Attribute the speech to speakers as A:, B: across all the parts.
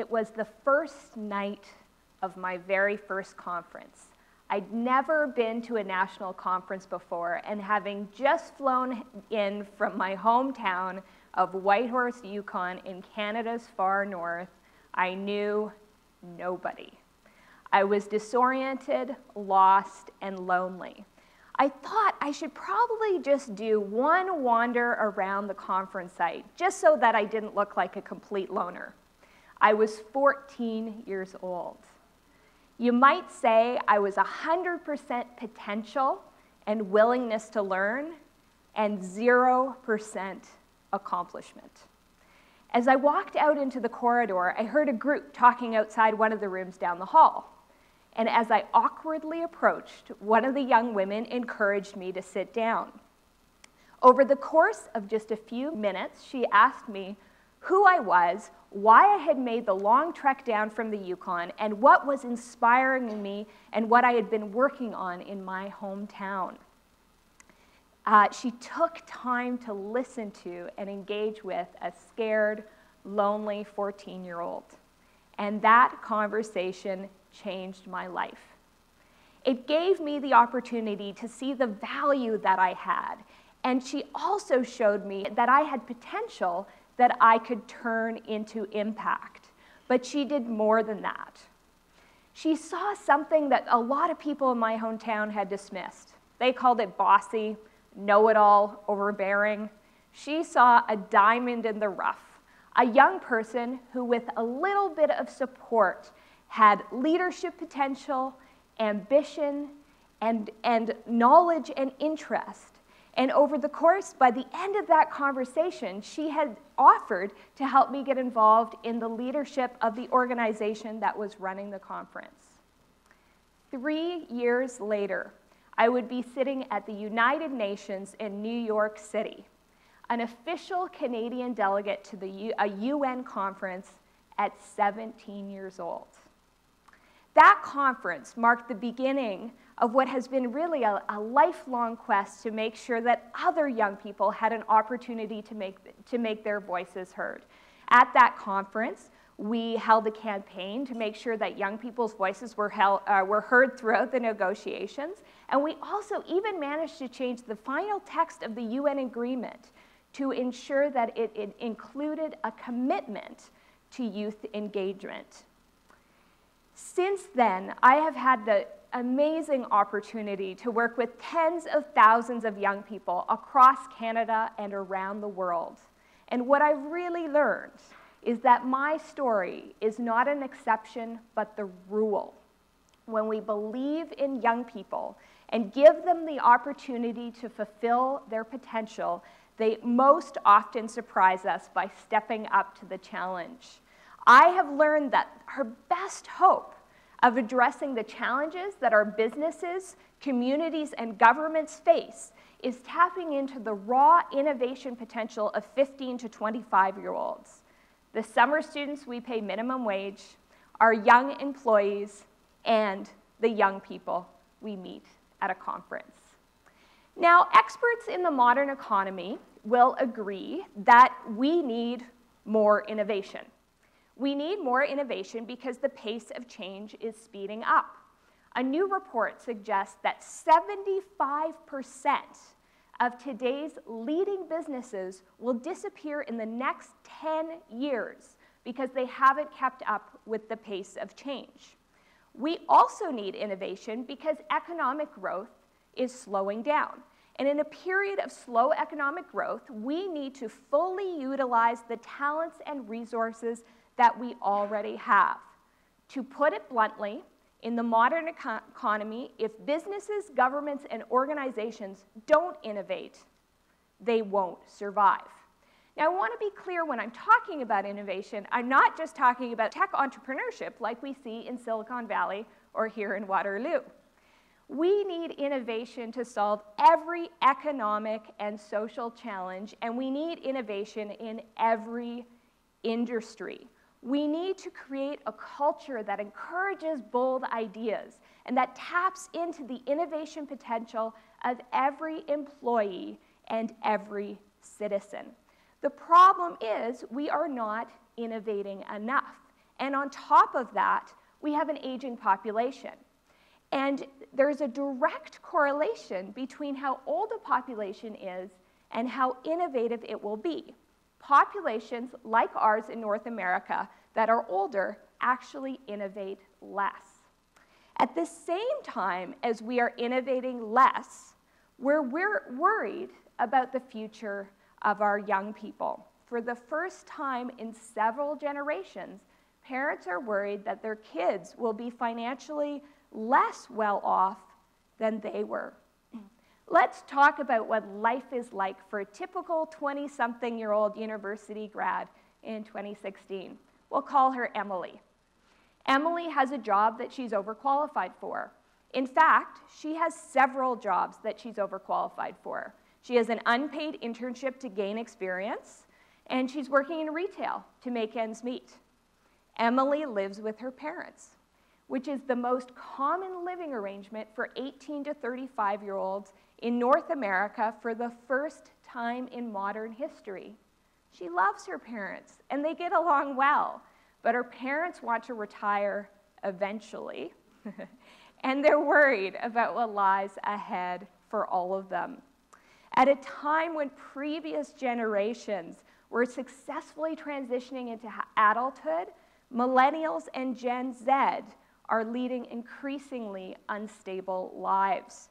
A: It was the first night of my very first conference. I'd never been to a national conference before, and having just flown in from my hometown of Whitehorse, Yukon in Canada's far north, I knew nobody. I was disoriented, lost, and lonely. I thought I should probably just do one wander around the conference site, just so that I didn't look like a complete loner. I was 14 years old. You might say I was 100% potential and willingness to learn, and 0% accomplishment. As I walked out into the corridor, I heard a group talking outside one of the rooms down the hall. And as I awkwardly approached, one of the young women encouraged me to sit down. Over the course of just a few minutes, she asked me who I was, why I had made the long trek down from the Yukon, and what was inspiring me and what I had been working on in my hometown. She took time to listen to and engage with a scared, lonely 14-year-old. And that conversation changed my life. It gave me the opportunity to see the value that I had, and she also showed me that I had potential that I could turn into impact. But she did more than that. She saw something that a lot of people in my hometown had dismissed. They called it bossy, know-it-all, overbearing. She saw a diamond in the rough, a young person who, with a little bit of support, had leadership potential, ambition, and knowledge and interest. And over the course, by the end of that conversation, she had offered to help me get involved in the leadership of the organization that was running the conference. 3 years later, I would be sitting at the United Nations in New York City, an official Canadian delegate to a UN conference at 17 years old. That conference marked the beginning of what has been really a lifelong quest to make sure that other young people had an opportunity to make their voices heard. At that conference, we held a campaign to make sure that young people's voices were heard throughout the negotiations, and we also even managed to change the final text of the UN agreement to ensure that it included a commitment to youth engagement. Since then, I have had the amazing opportunity to work with tens of thousands of young people across Canada and around the world. And what I've really learned is that my story is not an exception, but the rule. When we believe in young people and give them the opportunity to fulfill their potential, they most often surprise us by stepping up to the challenge. I have learned that our best hope of addressing the challenges that our businesses, communities, and governments face is tapping into the raw innovation potential of 15 to 25-year-olds. The summer students we pay minimum wage, our young employees, and the young people we meet at a conference. Now, experts in the modern economy will agree that we need more innovation. We need more innovation because the pace of change is speeding up. A new report suggests that 75% of today's leading businesses will disappear in the next 10 years because they haven't kept up with the pace of change. We also need innovation because economic growth is slowing down. And in a period of slow economic growth, we need to fully utilize the talents and resources that we already have. To put it bluntly, in the modern economy, if businesses, governments, and organizations don't innovate, they won't survive. Now, I want to be clear when I'm talking about innovation, I'm not just talking about tech entrepreneurship like we see in Silicon Valley or here in Waterloo. We need innovation to solve every economic and social challenge, and we need innovation in every industry. We need to create a culture that encourages bold ideas and that taps into the innovation potential of every employee and every citizen. The problem is we are not innovating enough. And on top of that, we have an aging population. And there's a direct correlation between how old a population is and how innovative it will be. Populations like ours in North America that are older actually innovate less. At the same time as we are innovating less, we're worried about the future of our young people. For the first time in several generations, parents are worried that their kids will be financially less well off than they were. Let's talk about what life is like for a typical 20-something-year-old university grad in 2016. We'll call her Emily. Emily has a job that she's overqualified for. In fact, she has several jobs that she's overqualified for. She has an unpaid internship to gain experience, and she's working in retail to make ends meet. Emily lives with her parents, which is the most common living arrangement for 18 to 35-year-olds in North America for the first time in modern history. She loves her parents, and they get along well, but her parents want to retire eventually, and they're worried about what lies ahead for all of them. At a time when previous generations were successfully transitioning into adulthood, Millennials and Gen Z are leading increasingly unstable lives.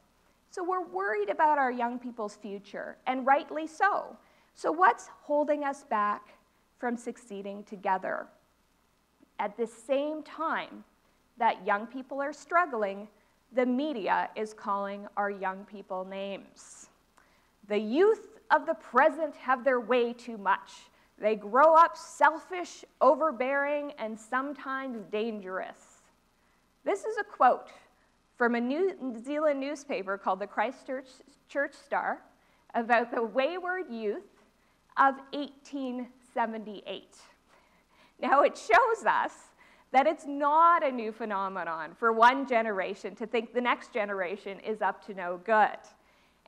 A: So we're worried about our young people's future, and rightly so. So what's holding us back from succeeding together? At the same time that young people are struggling, the media is calling our young people names. The youth of the present have their way too much. They grow up selfish, overbearing, and sometimes dangerous. This is a quote from a New Zealand newspaper called the Christchurch Star about the wayward youth of 1878. Now, it shows us that it's not a new phenomenon for one generation to think the next generation is up to no good.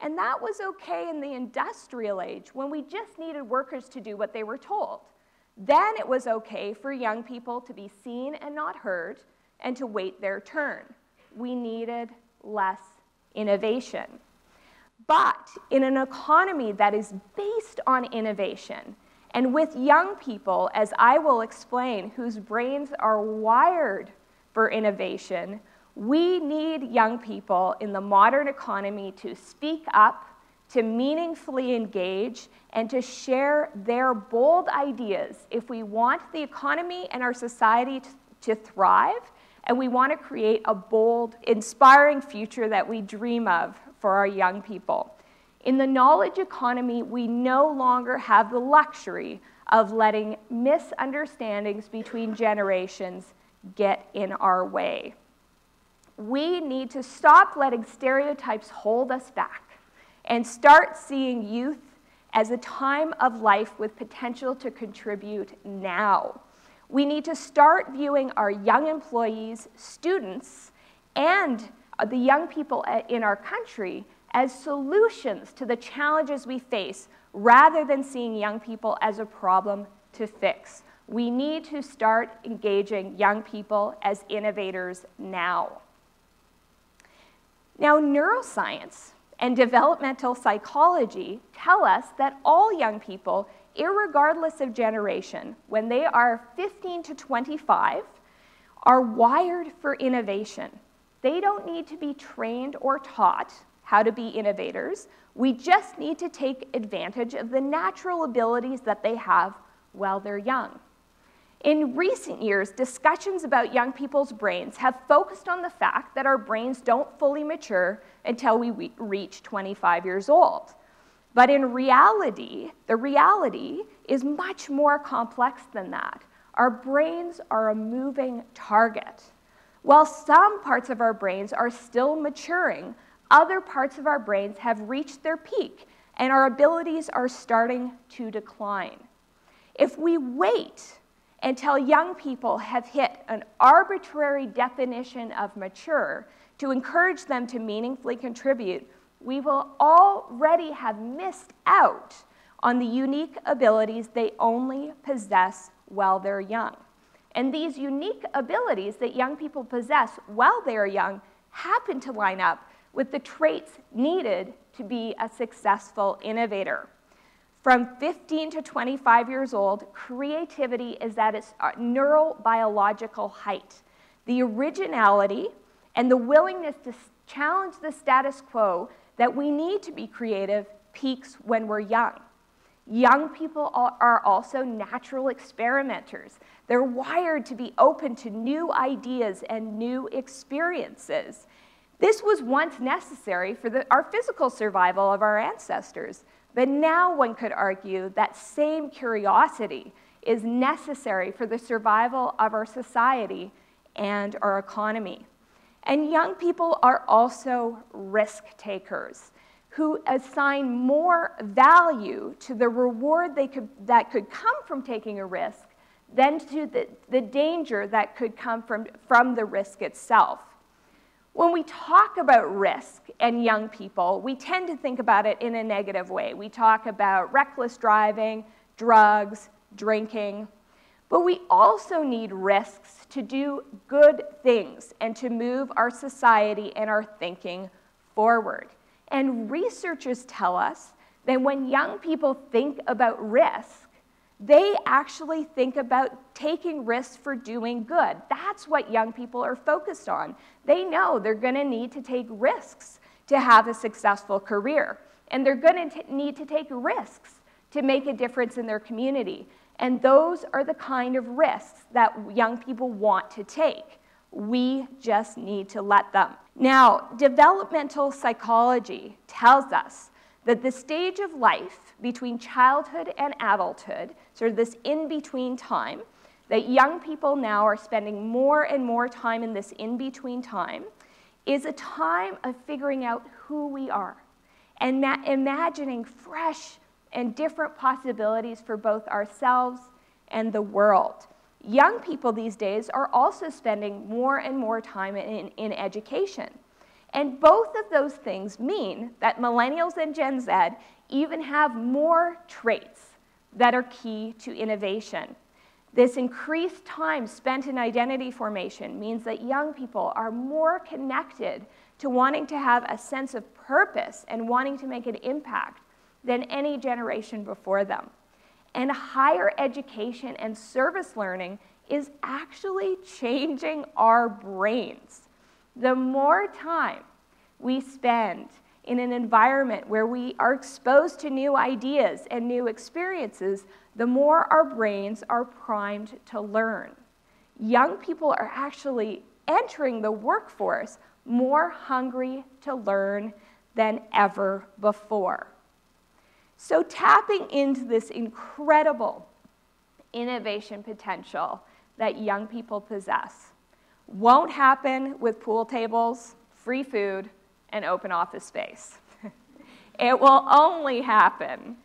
A: And that was okay in the industrial age when we just needed workers to do what they were told. Then it was okay for young people to be seen and not heard and to wait their turn. We needed less innovation. But in an economy that is based on innovation, and with young people, as I will explain, whose brains are wired for innovation, we need young people in the modern economy to speak up, to meaningfully engage, and to share their bold ideas if we want the economy and our society to thrive, and we want to create a bold, inspiring future that we dream of for our young people. In the knowledge economy, we no longer have the luxury of letting misunderstandings between generations get in our way. We need to stop letting stereotypes hold us back and start seeing youth as a time of life with potential to contribute now. We need to start viewing our young employees, students, and the young people in our country as solutions to the challenges we face, rather than seeing young people as a problem to fix. We need to start engaging young people as innovators now. Now, neuroscience and developmental psychology tell us that all young people, irregardless of generation, when they are 15 to 25, are wired for innovation. They don't need to be trained or taught how to be innovators. We just need to take advantage of the natural abilities that they have while they're young. In recent years, discussions about young people's brains have focused on the fact that our brains don't fully mature until we reach 25 years old. But in reality, the reality is much more complex than that. Our brains are a moving target. While some parts of our brains are still maturing, other parts of our brains have reached their peak, and our abilities are starting to decline. If we wait until young people have hit an arbitrary definition of mature to encourage them to meaningfully contribute, we will already have missed out on the unique abilities they only possess while they're young. And these unique abilities that young people possess while they are young happen to line up with the traits needed to be a successful innovator. From 15 to 25 years old, creativity is at its neurobiological height. The originality and the willingness to challenge the status quo that we need to be creative peaks when we're young. Young people are also natural experimenters. They're wired to be open to new ideas and new experiences. This was once necessary for our physical survival of our ancestors, but now one could argue that same curiosity is necessary for the survival of our society and our economy. And young people are also risk takers who assign more value to the reward that could come from taking a risk than to the danger that could come from the risk itself. When we talk about risk and young people, we tend to think about it in a negative way. We talk about reckless driving, drugs, drinking, but we also need risks to do good things and to move our society and our thinking forward. And researchers tell us that when young people think about risk, they actually think about taking risks for doing good. That's what young people are focused on. They know they're going to need to take risks to have a successful career. And they're going to need to take risks to make a difference in their community. And those are the kind of risks that young people want to take. We just need to let them. Now, developmental psychology tells us that the stage of life between childhood and adulthood, sort of this in-between time, that young people now are spending more and more time in this in-between time, is a time of figuring out who we are and imagining fresh and different possibilities for both ourselves and the world. Young people these days are also spending more and more time in education. And both of those things mean that millennials and Gen Z even have more traits that are key to innovation. This increased time spent in identity formation means that young people are more connected to wanting to have a sense of purpose and wanting to make an impact than any generation before them. And higher education and service learning is actually changing our brains. The more time we spend in an environment where we are exposed to new ideas and new experiences, the more our brains are primed to learn. Young people are actually entering the workforce more hungry to learn than ever before. So tapping into this incredible innovation potential that young people possess won't happen with pool tables, free food, and open office space. It will only happen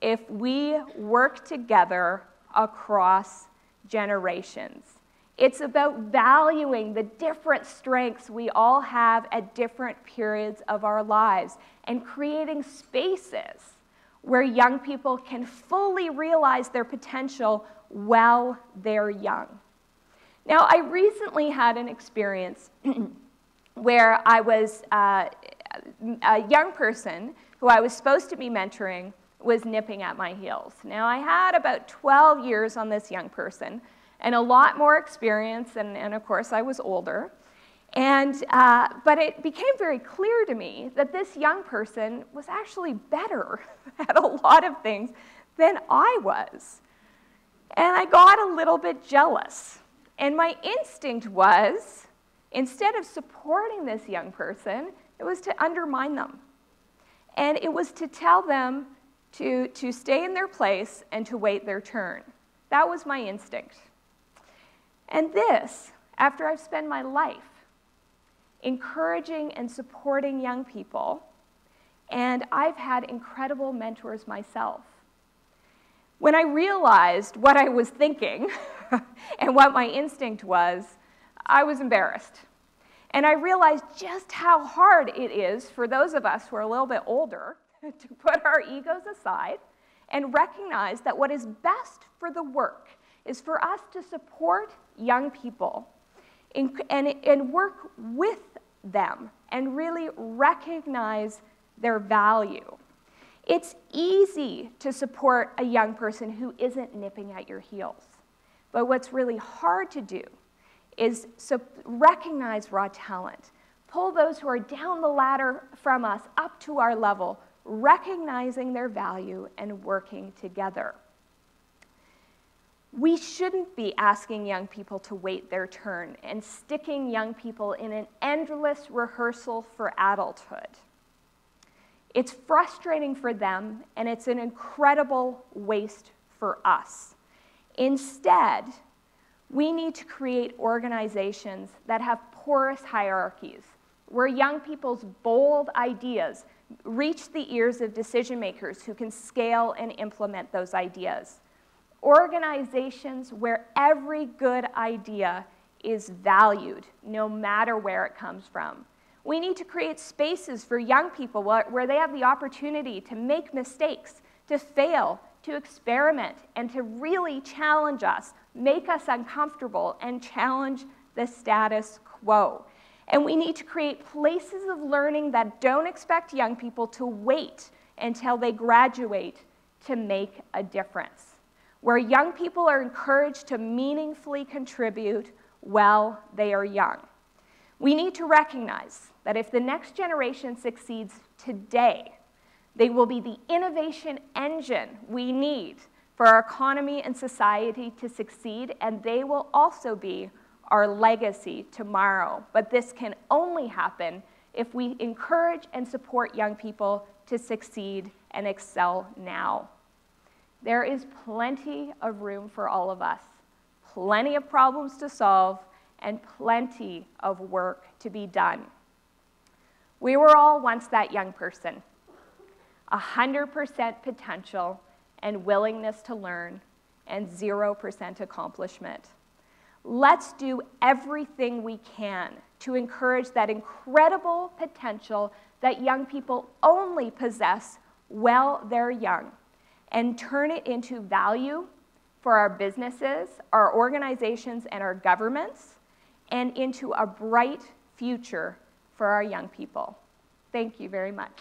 A: if we work together across generations. It's about valuing the different strengths we all have at different periods of our lives and creating spaces where young people can fully realize their potential while they're young. Now, I recently had an experience where I was a young person who I was supposed to be mentoring was nipping at my heels. Now, I had about 12 years on this young person and a lot more experience, and of course, I was older. But it became very clear to me that this young person was actually better at a lot of things than I was. And I got a little bit jealous. And my instinct was, instead of supporting this young person, it was to undermine them. And it was to tell them to stay in their place and to wait their turn. That was my instinct. And this, after I've spent my life encouraging and supporting young people, and I've had incredible mentors myself. When I realized what I was thinking and what my instinct was, I was embarrassed. And I realized just how hard it is for those of us who are a little bit older to put our egos aside and recognize that what is best for the work is for us to support young people and work with them and really recognize their value. It's easy to support a young person who isn't nipping at your heels. But what's really hard to do is recognize raw talent, pull those who are down the ladder from us up to our level, recognizing their value and working together. We shouldn't be asking young people to wait their turn and sticking young people in an endless rehearsal for adulthood. It's frustrating for them, and it's an incredible waste for us. Instead, we need to create organizations that have porous hierarchies, where young people's bold ideas reach the ears of decision makers who can scale and implement those ideas. Organizations where every good idea is valued, no matter where it comes from. We need to create spaces for young people where they have the opportunity to make mistakes, to fail, to experiment, and to really challenge us, make us uncomfortable, and challenge the status quo. And we need to create places of learning that don't expect young people to wait until they graduate to make a difference, where young people are encouraged to meaningfully contribute while they are young. We need to recognize that if the next generation succeeds today, they will be the innovation engine we need for our economy and society to succeed, and they will also be our legacy tomorrow. But this can only happen if we encourage and support young people to succeed and excel now. There is plenty of room for all of us, plenty of problems to solve, and plenty of work to be done. We were all once that young person, 100% potential and willingness to learn, and 0% accomplishment. Let's do everything we can to encourage that incredible potential that young people only possess while they're young, and turn it into value for our businesses, our organizations, and our governments, and into a bright future for our young people. Thank you very much.